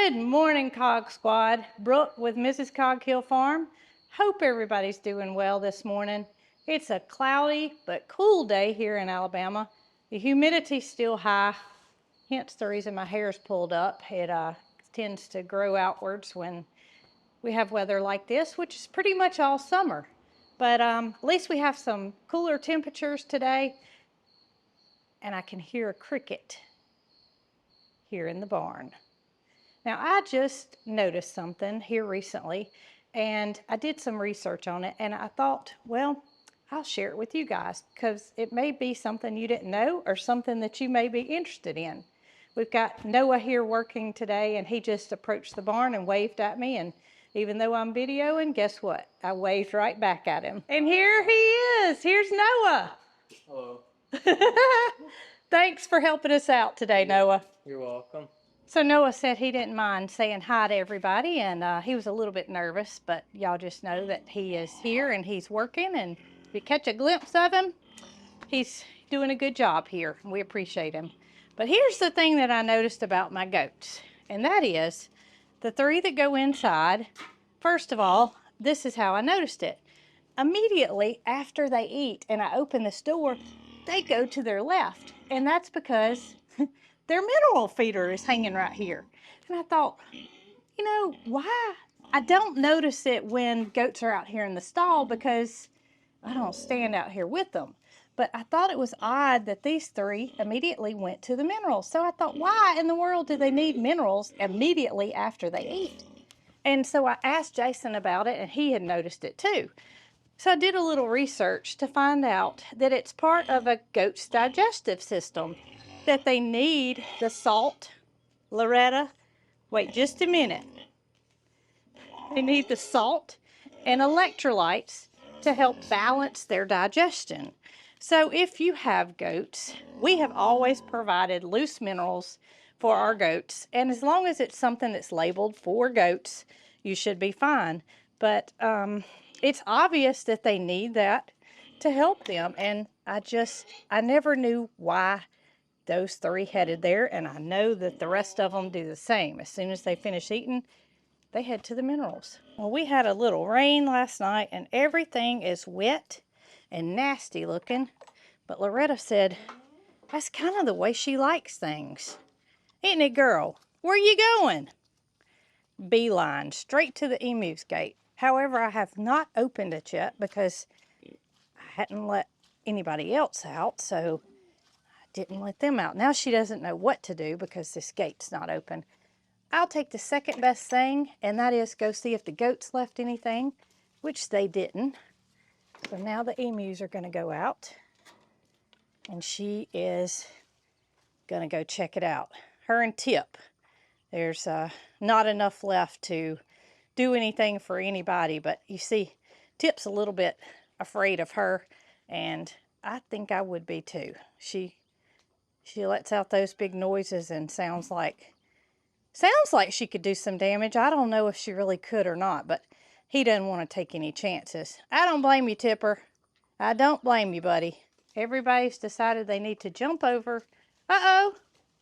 Good morning, Cog Squad. Brooke with Mrs. Cog Hill Farm. Hope everybody's doing well this morning. It's a cloudy but cool day here in Alabama. The humidity's still high, hence the reason my hair's pulled up. It tends to grow outwards when we have weather like this, which is pretty much all summer. But at least we have some cooler temperatures today, and I can hear a cricket here in the barn. Now, I just noticed something here recently, and I did some research on it, and I thought, well, I'll share it with you guys because it may be something you didn't know or something that you may be interested in. We've got Noah here working today, and he just approached the barn and waved at me, and even though I'm videoing, guess what? I waved right back at him. And here he is. Here's Noah. Hello. Thanks for helping us out today, Noah. You're welcome. So Noah said he didn't mind saying hi to everybody, and he was a little bit nervous, but y'all just know that he is here and he's working, and if you catch a glimpse of him, he's doing a good job here. We appreciate him. But here's the thing that I noticed about my goats, and that is the three that go inside. First of all, this is how I noticed it. Immediately after they eat and I open this door, they go to their left, and that's because their mineral feeder is hanging right here. And I thought, you know, why? I don't notice it when goats are out here in the stall because I don't stand out here with them. But I thought it was odd that these three immediately went to the minerals. So I thought, why in the world do they need minerals immediately after they eat? And so I asked Jason about it, and he had noticed it too. So I did a little research to find out that it's part of a goat's digestive system, that they need the salt. Loretta, wait just a minute. They need the salt and electrolytes to help balance their digestion. So if you have goats, we have always provided loose minerals for our goats, and as long as it's something that's labeled for goats, you should be fine. But it's obvious that they need that to help them, and I never knew why those three headed there, and I know that the rest of them do the same. As soon as they finish eating, they head to the minerals. Well, we had a little rain last night, and everything is wet and nasty looking, but Loretta said that's kind of the way she likes things. Isn't it, girl? Where you going? Beeline, straight to the emu's gate. However, I have not opened it yet because I hadn't let anybody else out, so didn't let them out. Now she doesn't know what to do because this gate's not open. I'll take the second best thing, and that is go see if the goats left anything, which they didn't. So now the emus are going to go out, and she is going to go check it out. Her and Tip. There's not enough left to do anything for anybody, but you see, Tip's a little bit afraid of her, and I think I would be too. She lets out those big noises and sounds like she could do some damage. I don't know if she really could or not, but he doesn't want to take any chances. I don't blame you, Tipper. I don't blame you, buddy. Everybody's decided they need to jump over. Uh-oh,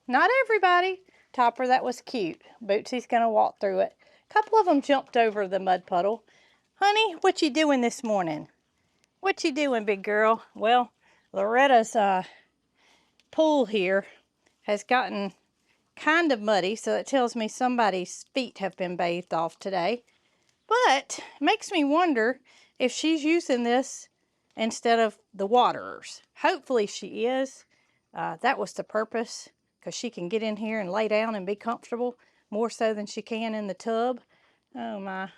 not everybody. Topper, that was cute. Bootsy's going to walk through it. A couple of them jumped over the mud puddle. Honey, what you doing this morning? What you doing, big girl? Well, Loretta's pool here has gotten kind of muddy, so it tells me somebody's feet have been bathed off today. But it makes me wonder if she's using this instead of the waterers. Hopefully she is. That was the purpose, because she can get in here and lay down and be comfortable more so than she can in the tub. Oh my,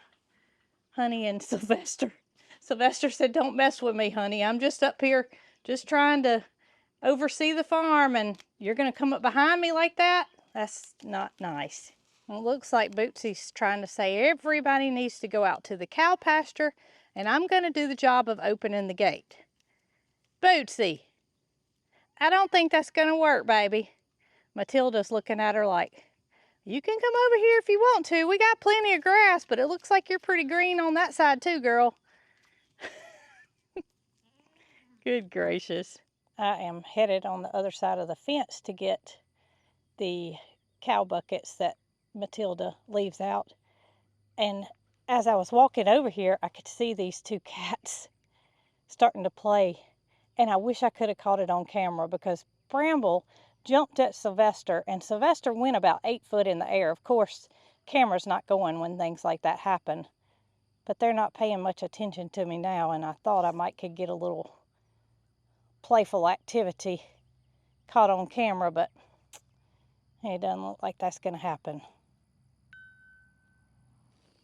Honey and Sylvester. Sylvester said, don't mess with me, honey. I'm just up here just trying to oversee the farm, and you're going to come up behind me like that? That's not nice. Well, it looks like Bootsy's trying to say everybody needs to go out to the cow pasture, and I'm going to do the job of opening the gate. Bootsy, I don't think that's going to work, baby. Matilda's looking at her like, you can come over here if you want to. We got plenty of grass, but it looks like you're pretty green on that side too, girl. Good gracious. I am headed on the other side of the fence to get the cow buckets that Matilda leaves out. And as I was walking over here, I could see these two cats starting to play. And I wish I could have caught it on camera because Bramble jumped at Sylvester, and Sylvester went about 8 foot in the air. Of course, camera's not going when things like that happen, but they're not paying much attention to me now, and I thought I could get a little playful activity caught on camera, but it doesn't look like that's going to happen.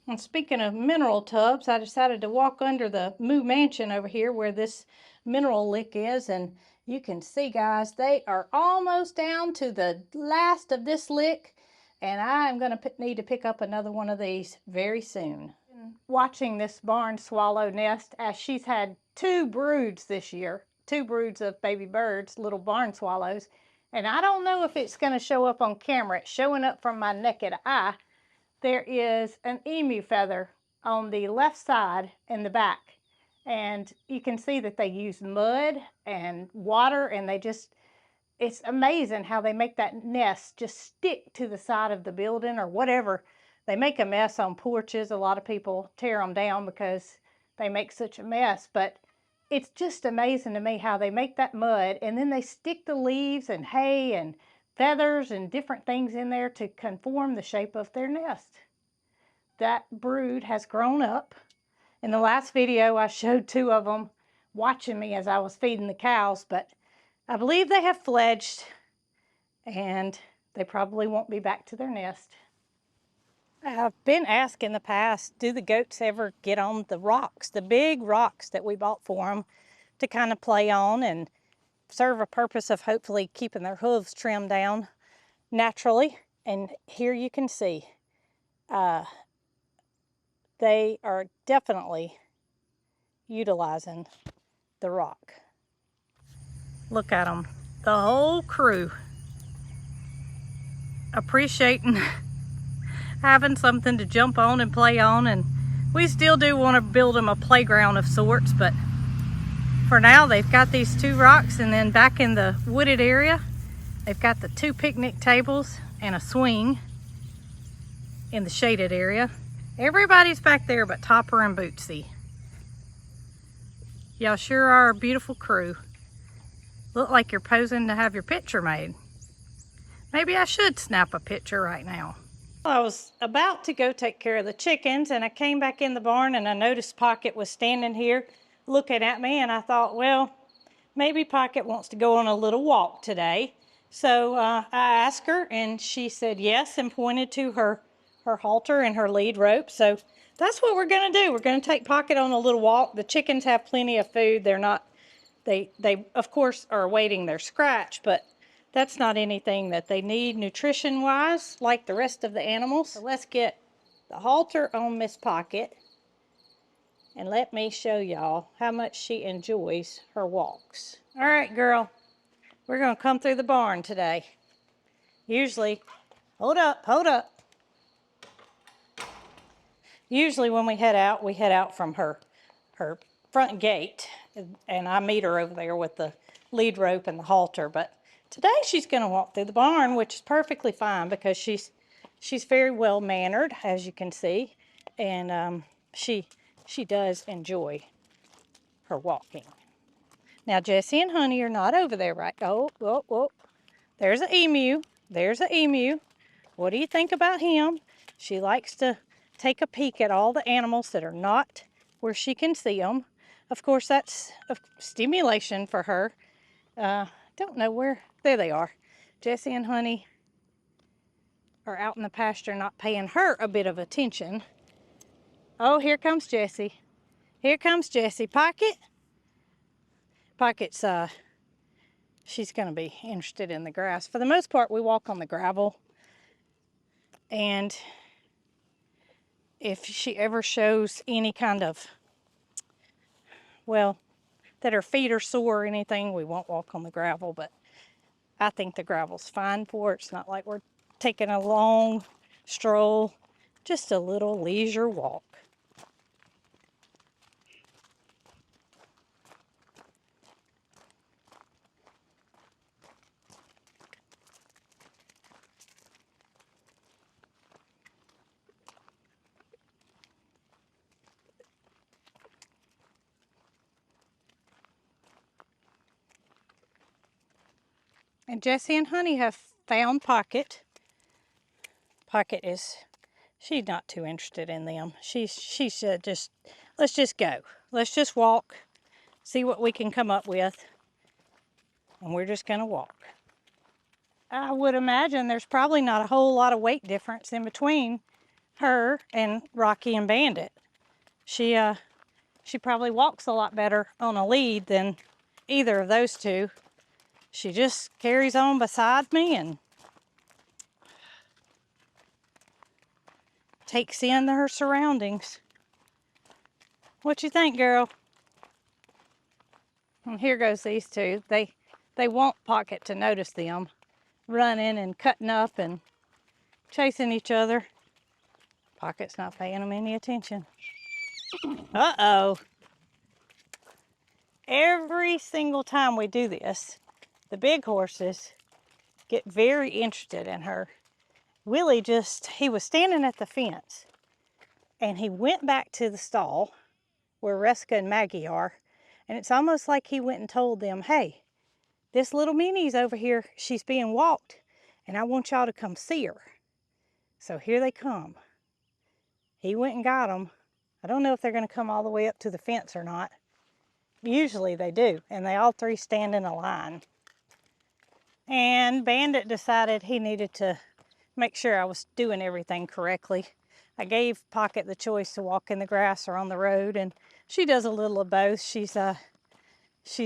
And speaking of mineral tubs, I decided to walk under the Moo Mansion over here where this mineral lick is, and you can see, guys, they are almost down to the last of this lick, and I'm going to need to pick up another one of these very soon. Watching this barn swallow nest, as she's had 2 broods this year, 2 broods of baby birds, little barn swallows, and I don't know if it's going to show up on camera. It's showing up from my naked eye. There is an emu feather on the left side in the back, and you can see that they use mud and water, and it's amazing how they make that nest just stick to the side of the building or whatever. They make a mess on porches. A lot of people tear them down because they make such a mess, but it's just amazing to me how they make that mud, and then they stick the leaves and hay and feathers and different things in there to conform the shape of their nest. That brood has grown up. In the last video, I showed 2 of them watching me as I was feeding the cows, but I believe they have fledged, and they probably won't be back to their nest. I've been asked in the past, do the goats ever get on the rocks, the big rocks that we bought for them to kind of play on and serve a purpose of hopefully keeping their hooves trimmed down naturally? And here you can see they are definitely utilizing the rock. Look at them, the whole crew appreciating having something to jump on and play on, and we still do want to build them a playground of sorts, but for now they've got these 2 rocks, and then back in the wooded area they've got the 2 picnic tables and a swing in the shaded area. Everybody's back there but Topper and Bootsy. Y'all sure are a beautiful crew. Look like you're posing to have your picture made. Maybe I should snap a picture right now. I was about to go take care of the chickens, and I came back in the barn and I noticed Pocket was standing here looking at me, and I thought, well, maybe Pocket wants to go on a little walk today. So I asked her, and she said yes and pointed to her halter and her lead rope. So that's what we're going to do. We're going to take Pocket on a little walk. The chickens have plenty of food. They of course are awaiting their scratch, but that's not anything that they need nutrition-wise like the rest of the animals. So let's get the halter on Miss Pocket, and let me show y'all how much she enjoys her walks. All right, girl, we're gonna come through the barn today. Usually, hold up. Usually when we head out from her front gate, and I meet her over there with the lead rope and the halter, but today she's going to walk through the barn, which is perfectly fine because she's very well mannered, as you can see, and she does enjoy her walking. Now Jessie and Honey are not over there, right? Oh, there's an emu. There's an emu. What do you think about him? She likes to take a peek at all the animals that are not where she can see them. Of course, that's a stimulation for her. Don't know where. There they are. Jessie and Honey are out in the pasture not paying her a bit of attention. Oh, here comes Jessie. Here comes Jessie. Pocket's, she's going to be interested in the grass. For the most part, we walk on the gravel. And if she ever shows any kind of, well, that her feet are sore or anything, we won't walk on the gravel, but I think the gravel's fine for her. It's not like we're taking a long stroll, just a little leisure walk. And Jessie and Honey have found Pocket. Pocket she's not too interested in them. She said let's just go. Let's just walk, see what we can come up with. And we're just gonna walk. I would imagine there's probably not a whole lot of weight difference in between her and Rocky and Bandit. She probably walks a lot better on a lead than either of those two. She just carries on beside me and takes in her surroundings. What you think, girl? And here goes these two. They want Pocket to notice them, running and cutting up and chasing each other. Pocket's not paying them any attention. Uh-oh. Every single time we do this, the big horses get very interested in her. Willie he was standing at the fence and he went back to the stall where Reska and Maggie are, and it's almost like he went and told them, hey, this little Minnie's over here, she's being walked, and I want y'all to come see her. So here they come. He went and got them. I don't know if they're going to come all the way up to the fence or not. Usually they do, and they all three stand in a line. And Bandit decided he needed to make sure I was doing everything correctly. I gave Pocket the choice to walk in the grass or on the road, and she does a little of both. She's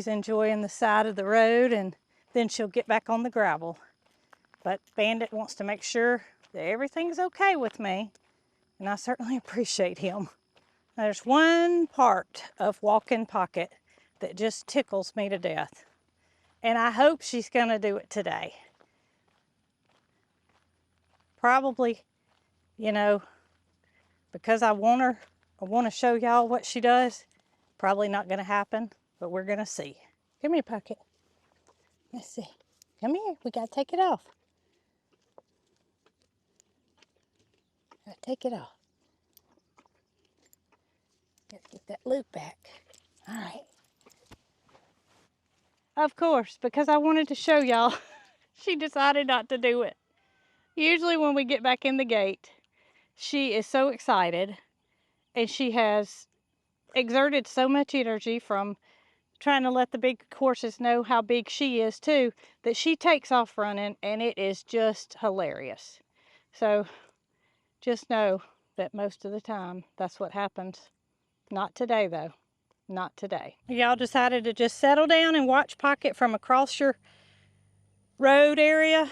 enjoying the side of the road, and then she'll get back on the gravel. But Bandit wants to make sure that everything's okay with me, and I certainly appreciate him. There's one part of walking Pocket that just tickles me to death, and I hope she's gonna do it today. Probably, because I want to show y'all what she does. Probably not gonna happen, but we're gonna see. Come here, Pocket. Let's see. Come here, we gotta take it off. Gotta take it off. Gotta get that loop back. All right. Of course, because I wanted to show y'all, she decided not to do it. Usually when we get back in the gate, she is so excited, and she has exerted so much energy from trying to let the big horses know how big she is too, that she takes off running, and it is just hilarious. So just know that most of the time that's what happens. Not today though. Not today. Y'all decided to just settle down and watch Pocket from across your road area.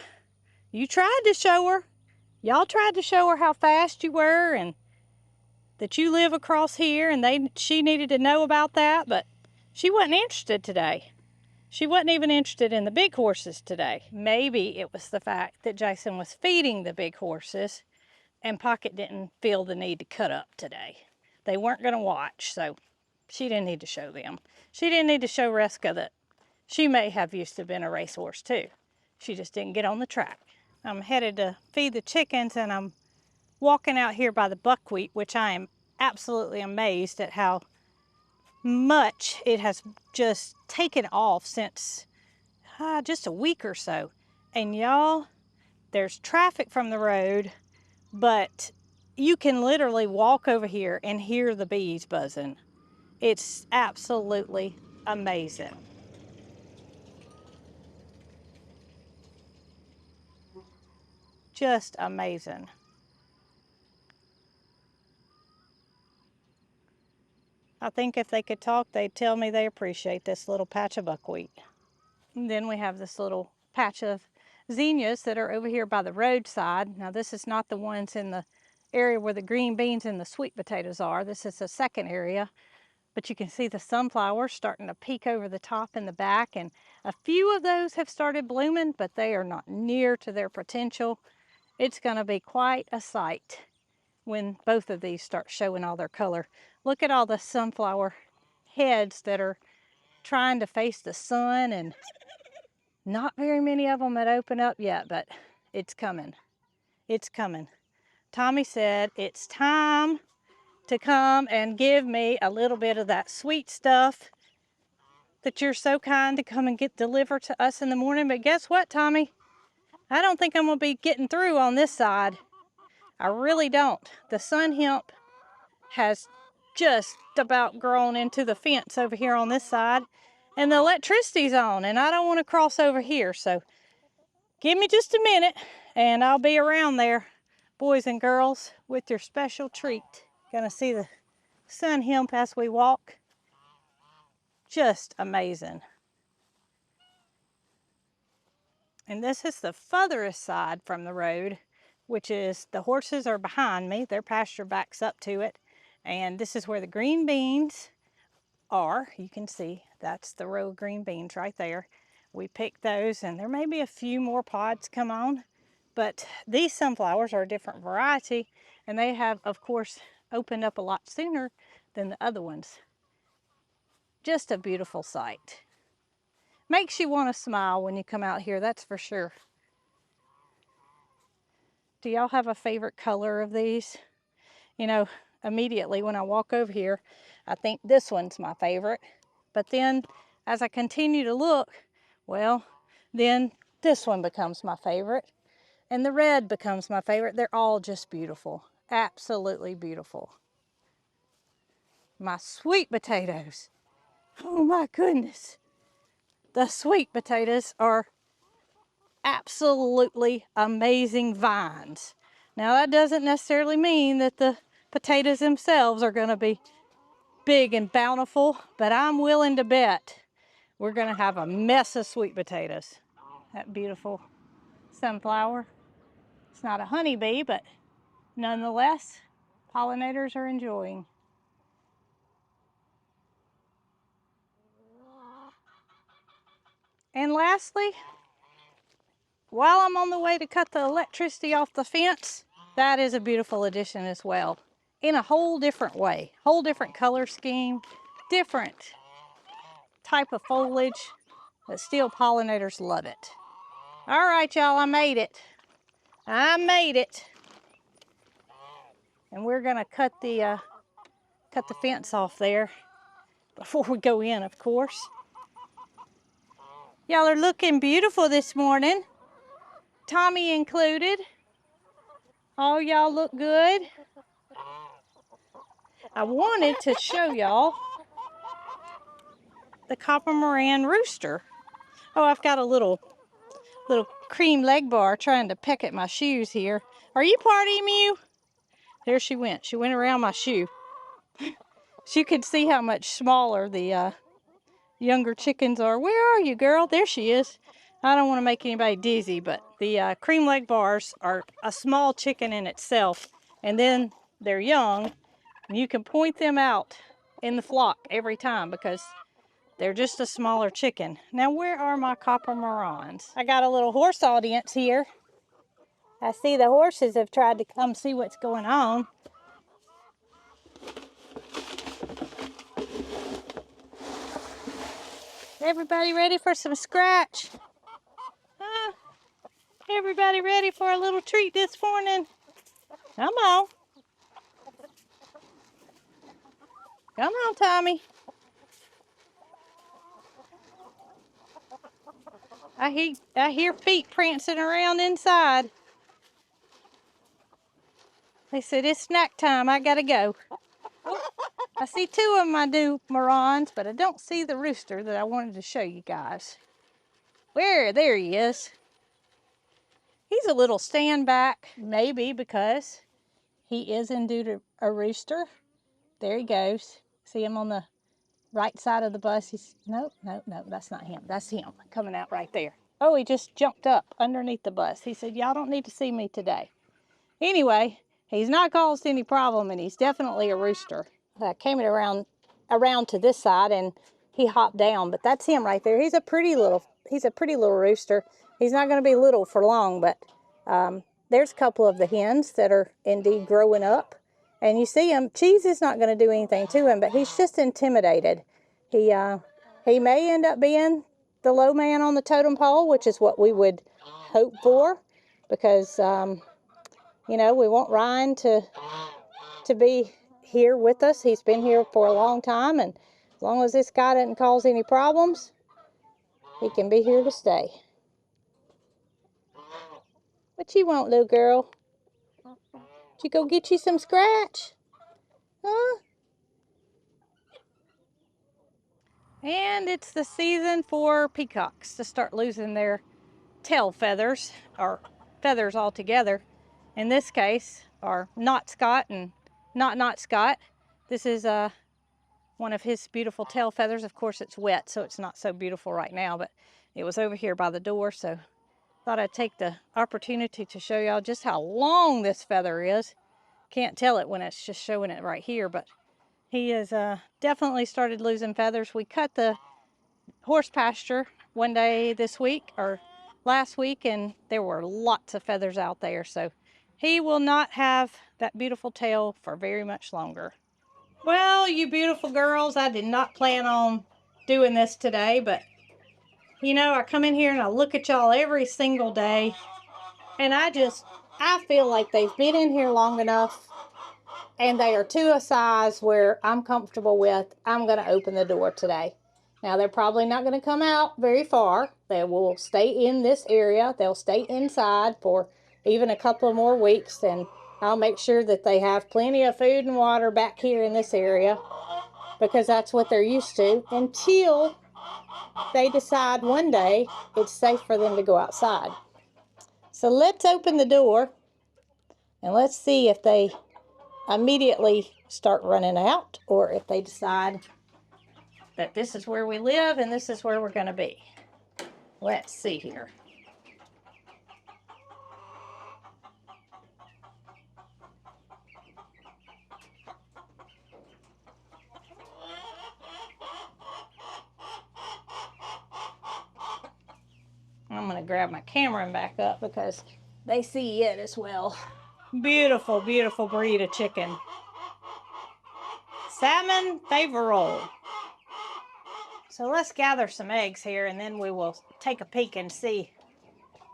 You tried to show her. Y'all tried to show her how fast you were and that you live across here, and she needed to know about that, but she wasn't interested today. She wasn't even interested in the big horses today. Maybe it was the fact that Jason was feeding the big horses and Pocket didn't feel the need to cut up today. They weren't going to watch, so she didn't need to show them. She didn't need to show Reska that she may have used to have been a racehorse too. She just didn't get on the track. I'm headed to feed the chickens, and I'm walking out here by the buckwheat, which I am absolutely amazed at how much it has just taken off since just a week or so. And y'all, there's traffic from the road, but you can literally walk over here and hear the bees buzzing. It's absolutely amazing. Just amazing. I think if they could talk, they'd tell me they appreciate this little patch of buckwheat. And then we have this little patch of zinnias that are over here by the roadside. Now this is not the ones in the area where the green beans and the sweet potatoes are. This is a second area, but you can see the sunflowers starting to peek over the top in the back, and a few of those have started blooming, but they are not near to their potential. It's going to be quite a sight when both of these start showing all their color. Look at all the sunflower heads that are trying to face the sun, and not very many of them had opened up yet, but it's coming. It's coming. Tommy said it's time to come and give me a little bit of that sweet stuff that you're so kind to come and get delivered to us in the morning. But guess what, Tommy? I don't think I'm gonna be getting through on this side. I really don't. The sun hemp has just about grown into the fence over here on this side, and the electricity's on, and I don't want to cross over here. So give me just a minute and I'll be around there, boys and girls, with your special treat. Gonna see the sun hemp as we walk. Just amazing. And this is the furthest side from the road, which is the horses are behind me. Their pasture backs up to it. And this is where the green beans are. You can see that's the row of green beans right there. We picked those, and there may be a few more pods come on, but these sunflowers are a different variety, and they have, of course, opened up a lot sooner than the other ones. Just a beautiful sight. Makes you want to smile when you come out here, that's for sure. Do y'all have a favorite color of these? You know, immediately when I walk over here, I think this one's my favorite. But then as I continue to look, well, then this one becomes my favorite. And the red becomes my favorite. They're all just beautiful. Absolutely beautiful. My sweet potatoes. Oh my goodness. The sweet potatoes are absolutely amazing vines. Now that doesn't necessarily mean that the potatoes themselves are going to be big and bountiful, but I'm willing to bet we're going to have a mess of sweet potatoes. That beautiful sunflower. It's not a honeybee, but nonetheless, pollinators are enjoying. And lastly, while I'm on the way to cut the electricity off the fence, that is a beautiful addition as well. In a whole different way, whole different color scheme, different type of foliage, but still pollinators love it. All right, y'all, I made it. I made it. And we're gonna cut the fence off there before we go in, of course. Y'all are looking beautiful this morning, Tommy included. All y'all look good. I wanted to show y'all the copper moran rooster. Oh, I've got a little cream leg bar trying to peck at my shoes here. Are you Party Mew? There she went. She went around my shoe. So you can see how much smaller the younger chickens are. Where are you, girl? There she is. I don't want to make anybody dizzy, but the cream leg bars are a small chicken in itself, and then they're young, and you can point them out in the flock every time because they're just a smaller chicken. Now, where are my copper morans? I got a little horse audience here. I see the horses have tried to come see what's going on. Everybody ready for some scratch? Huh? Everybody ready for a little treat this morning? Come on. Come on, Tommy. I hear feet prancing around inside. They said, it's snack time, I gotta go. I see two of my new morans, but I don't see the rooster that I wanted to show you guys. Where? There he is. He's a little stand back, maybe because he is indeed a rooster. There he goes. See him on the right side of the bus. He's, nope, that's not him. That's him coming out right there. Oh, he just jumped up underneath the bus. He said, y'all don't need to see me today. Anyway, he's not caused any problem, and he's definitely a rooster. I came around to this side, and he hopped down, but that's him right there. He's a pretty little rooster. He's not going to be little for long, but there's a couple of the hens that are indeed growing up. And you see him, Cheese is not going to do anything to him, but he's just intimidated. He may end up being the low man on the totem pole, which is what we would hope for, because, you know, we want Ryan to be here with us. He's been here for a long time, and As long as this guy doesn't cause any problems, he can be here to stay. What you want, little girl? Did you go get you some scratch? Huh? And it's the season for peacocks to start losing their tail feathers, or feathers altogether. In this case, are not Scott and not Scott. This is one of his beautiful tail feathers. Of course, it's wet, so it's not so beautiful right now, but it was over here by the door, so thought I'd take the opportunity to show y'all just how long this feather is. Can't tell it when it's just showing it right here, but he has definitely started losing feathers. We cut the horse pasture one day this week, or last week, and there were lots of feathers out there, so he will not have that beautiful tail for very much longer. Well, you beautiful girls, I did not plan on doing this today, but you know, I come in here and I look at y'all every single day, and I feel like they've been in here long enough and they are to a size where I'm comfortable with. I'm going to open the door today. Now, they're probably not going to come out very far. They will stay in this area. They'll stay inside for even a couple of more weeks, and I'll make sure that they have plenty of food and water back here in this area, because that's what they're used to, until they decide one day it's safe for them to go outside. So let's open the door and let's see if they immediately start running out, or if they decide that this is where we live and this is where we're going to be. Let's see here. I'm going to grab my camera and back up because they see it as well. Beautiful, beautiful breed of chicken. Salmon favorole. So let's gather some eggs here, and then we will take a peek and see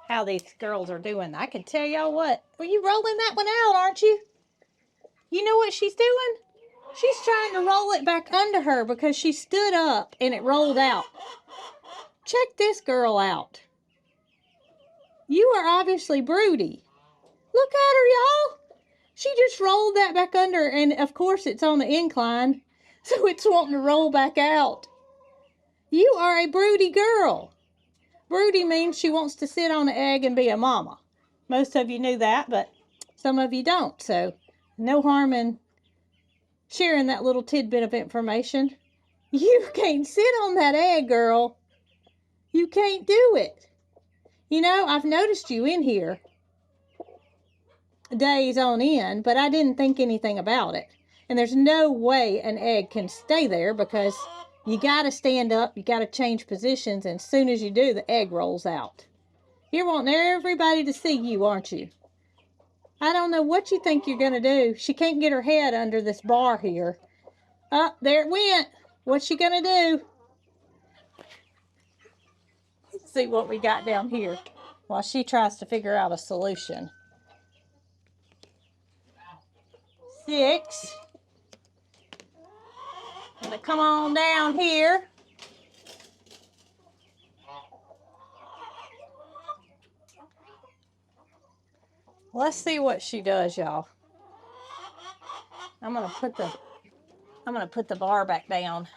how these girls are doing. I can tell y'all what. Well, you rolling that one out, aren't you? You know what she's doing? She's trying to roll it back under her because she stood up and it rolled out. Check this girl out. You are obviously broody. Look at her, y'all. She just rolled that back under, and of course it's on the incline, so it's wanting to roll back out. You are a broody girl. Broody means she wants to sit on an egg and be a mama. Most of you knew that, but some of you don't, so no harm in sharing that little tidbit of information. You can't sit on that egg, girl. You can't do it. You know, I've noticed you in here days on end, but I didn't think anything about it. And there's no way an egg can stay there, because you got to stand up, you got to change positions, and as soon as you do, the egg rolls out. You're wanting everybody to see you, aren't you? I don't know what you think you're going to do. She can't get her head under this bar here. Up, there it went. What's she going to do? Let's see what we got down here while she tries to figure out a solution. 6. I'm going to come on down here. Let's see what she does, y'all. I'm going to put the bar back down.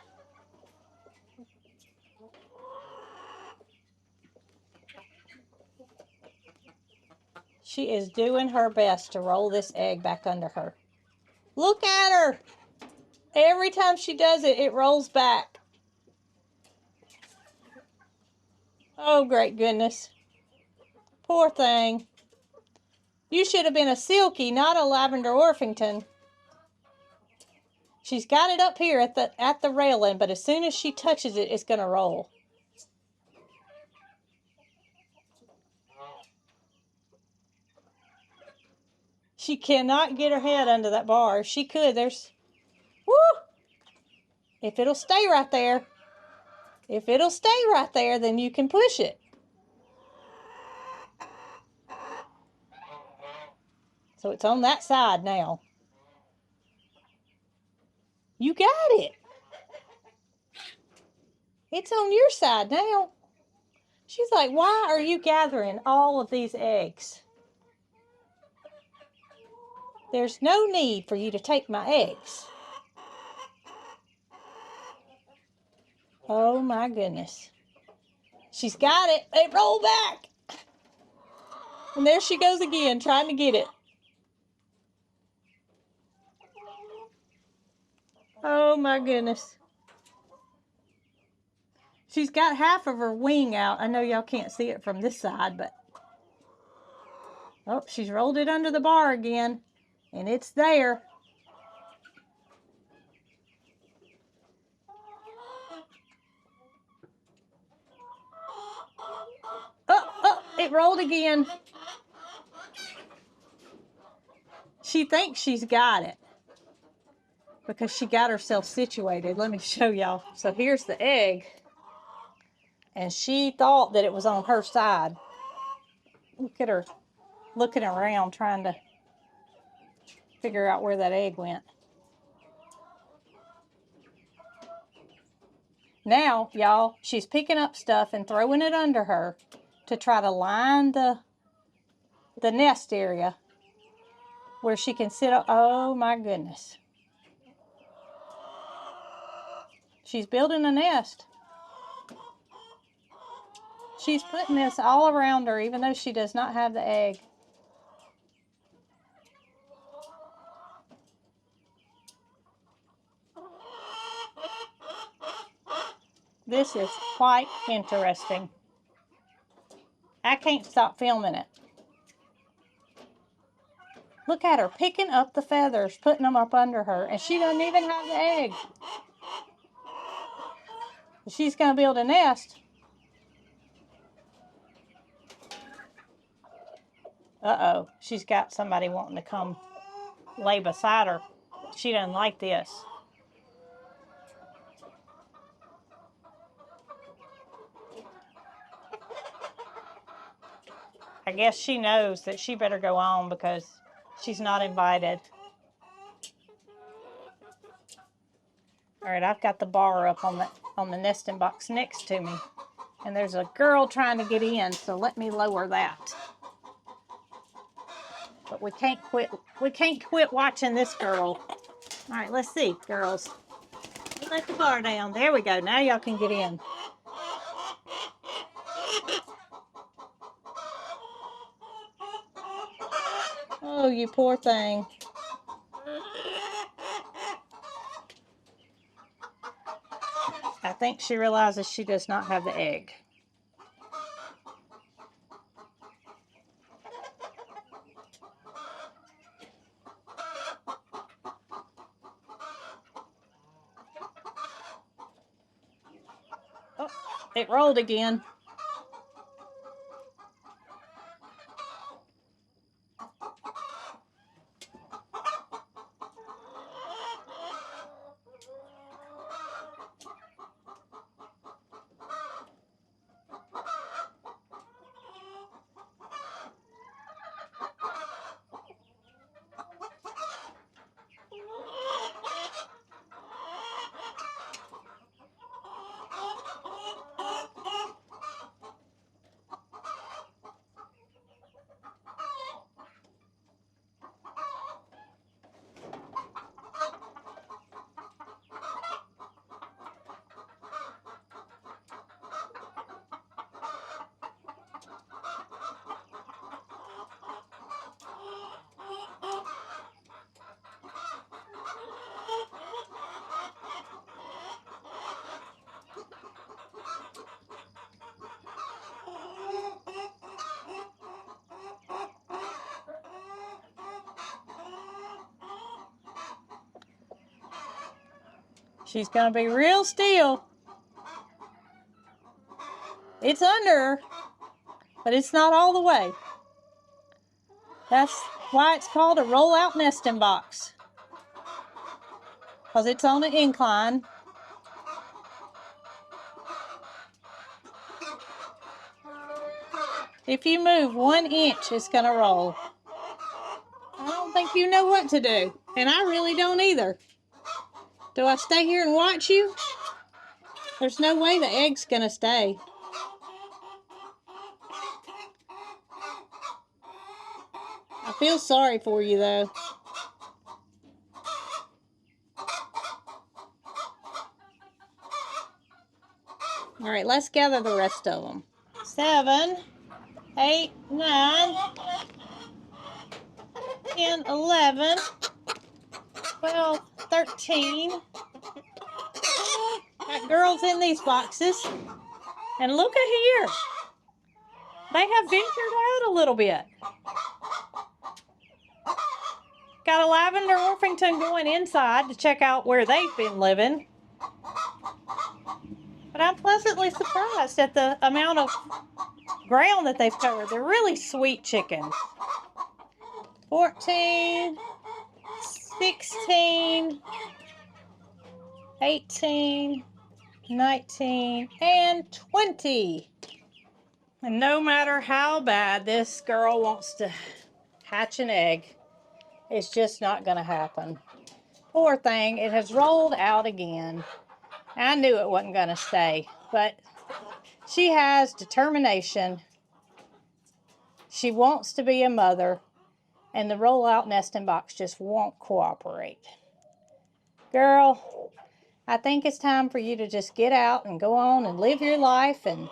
She is doing her best to roll this egg back under her. Look at her. Every time she does it, it rolls back. Oh, great goodness. Poor thing. You should have been a Silky, not a Lavender Orpington. She's got it up here at the railing, but as soon as she touches it, it's going to roll. She cannot get her head under that bar. If she could, there's... Woo! If it'll stay right there. If it'll stay right there, then you can push it. So it's on that side now. You got it. It's on your side now. She's like, why are you gathering all of these eggs? There's no need for you to take my eggs. Oh my goodness. She's got it. It rolled back. And there she goes again, trying to get it. Oh my goodness. She's got half of her wing out. I know y'all can't see it from this side, but... Oh, she's rolled it under the bar again. And it's there. Oh, it rolled again. She thinks she's got it because she got herself situated. Let me show y'all. So here's the egg. And she thought that it was on her side. Look at her looking around trying to figure out where that egg went. Now, y'all, she's picking up stuff and throwing it under her to try to line the nest area where she can sit up. Oh my goodness. She's building a nest. She's putting this all around her even though she does not have the egg. This is quite interesting. I can't stop filming it. Look at her picking up the feathers, putting them up under her, and she doesn't even have the egg. She's going to build a nest. Uh-oh, she's got somebody wanting to come lay beside her. She doesn't like this. I guess she knows that she better go on because she's not invited. All right, I've got the bar up on the nesting box next to me. And there's a girl trying to get in, so let me lower that. But we can't quit watching this girl. All right, let's see, girls. Let the bar down. There we go. Now y'all can get in. Oh, you poor thing. I think she realizes she does not have the egg. Oh, it rolled again. She's going to be real still. It's under her, but it's not all the way. That's why it's called a roll-out nesting box. Because it's on an incline. If you move 1 inch, it's going to roll. I don't think you know what to do. And I really don't either. Do I stay here and watch you? There's no way the egg's gonna stay. I feel sorry for you though. All right, let's gather the rest of them. 7, 8, 9, 10, 11, 12, 13. Got girls in these boxes. And look at here. They have ventured out a little bit. Got a lavender Orpington going inside to check out where they've been living. But I'm pleasantly surprised at the amount of ground that they've covered. They're really sweet chickens. 14, 16, 18, 19, and 20. And no matter how bad this girl wants to hatch an egg, it's just not going to happen. Poor thing, it has rolled out again. I knew it wasn't going to stay, but she has determination. She wants to be a mother, and the roll-out nesting box just won't cooperate. Girl, I think it's time for you to just get out and go on and live your life and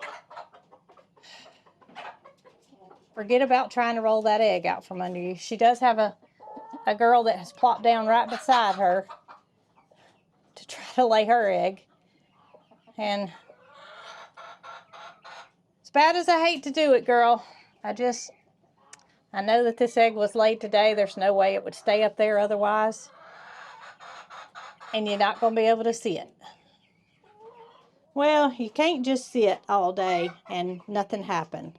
forget about trying to roll that egg out from under you. She does have a girl that has plopped down right beside her to try to lay her egg. And as bad as I hate to do it, girl, I know that this egg was laid today. There's no way it would stay up there otherwise. And you're not going to be able to see it. Well, you can't just sit all day and nothing happen.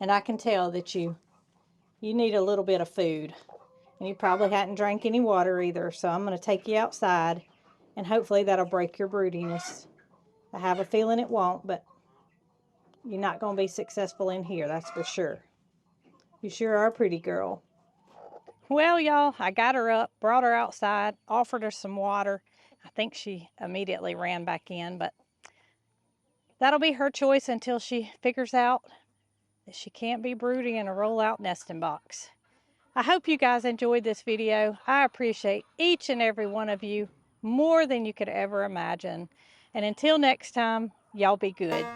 And I can tell that you need a little bit of food. And you probably hadn't drank any water either. So I'm going to take you outside. And hopefully that'll break your broodiness. I have a feeling it won't, but you're not going to be successful in here, that's for sure. You sure are a pretty girl. Well, y'all, I got her up, brought her outside, offered her some water. I think she immediately ran back in, but that'll be her choice until she figures out that she can't be broody in a roll-out nesting box. I hope you guys enjoyed this video. I appreciate each and every one of you more than you could ever imagine. And until next time, y'all be good.